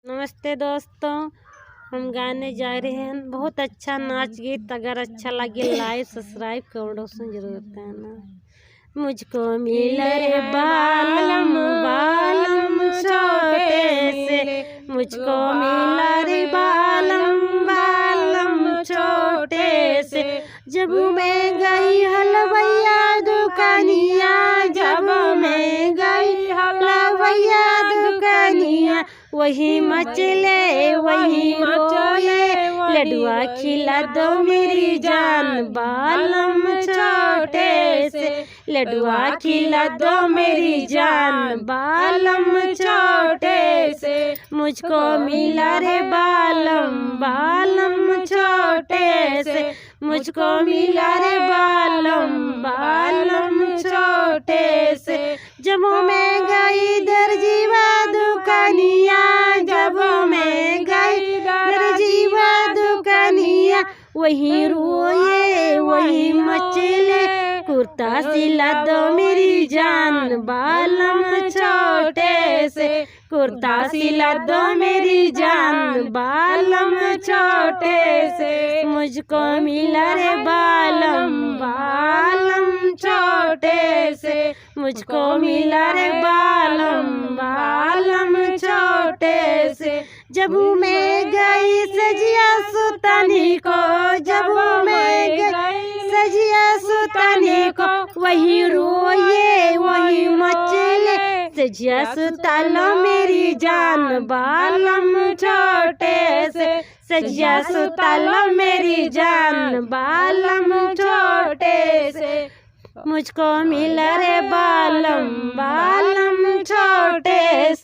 नमस्ते दोस्तों, हम गाने जा रहे हैं। बहुत अच्छा नाच गीत, अगर अच्छा लगे लाइक सब्सक्राइब कमेंट जरूर बताना। मुझको मिला रे बालम बालम छोटे से, मुझको मिला रे बालम बालम छोटे से। जब मैं गई हलवैया दुकानिया, जब मैं गई हलवैया दुकानिया, वही मचले वही रोए, लडुआ खिला दो मेरी जान बालम छोटे से, लडुआ खिला दो मेरी जान बालम छोटे से। मुझको मिला रे बालम बालम छोटे से, मुझको मिला रे बालम बालम छोटे से। जब मैं गई दर्जीवा दुकानिया, जब मैं गई दर्जीवा दुकानिया, वही रोए वही मचले, कुर्ता सिला दो मेरी जान बालम छोटे से, कुर्ता सिला दो मेरी जान बालम छोटे से। मुझको मिला रे बालम बालम छोटे से, मुझको मिला रे बालम बालम छोटे से। जब मैं गई सजिया सुतानी को, जब मैं गई सजिया सुतानी को, वही रोए वही मचले, सजिया सुतालो मेरी जान बालम छोटे से, सजिया सुतालो मेरी जान बालम छोटे से। मुझको मिला रे बालम बालम छोटे से।